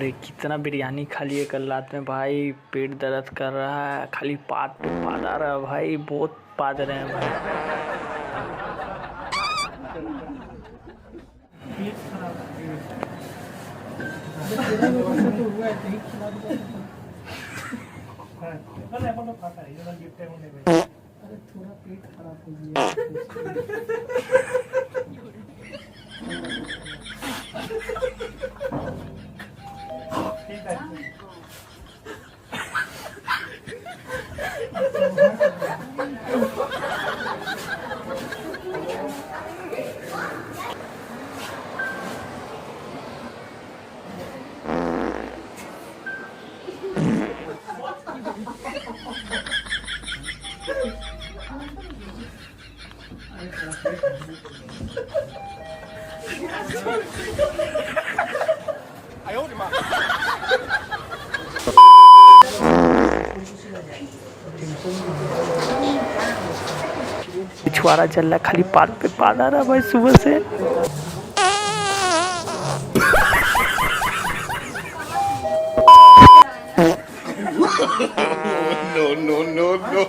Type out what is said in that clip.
अरे कितना बिरयानी खा लिए कल रात में भाई। पेट दर्द कर रहा है, खाली पाद पे पाद आ रहा है भाई, बहुत पाद रहे हैं भाई। अरे थोड़ा पेट खराब हो गया। पिछवाड़ा चल रहा, खाली पाद पे पाद आ रहा भाई सुबह से। No, no, no, no.